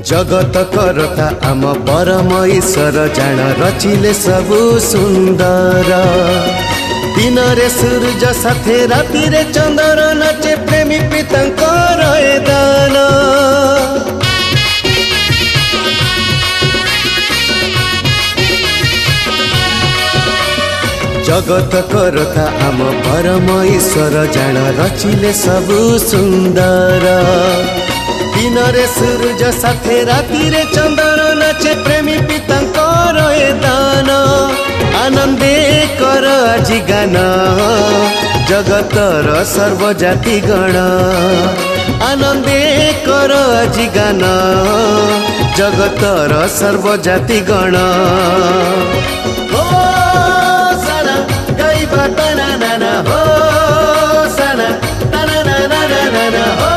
जगत करता आम परम ईश्वर जान रचिले सबु सुंदर। दिन रे सूरज साथे राति रे चंदर नाचे प्रेमी प्रीतंकर ए दान। जगत करता आम परम ईश्वर जान रचिले सबु सुंदर। दिन रे सूरज साथे राति रे चंदन नाचे प्रेमी प्रीतंकर ए दान। आनंदे कर आजि गान जगतर सर्वजाति गण। आनंदे कर आजि गान जगतर सर्वजाति गण। हो साना गाइबा तना नाना हो साना तना नाना नाना हो।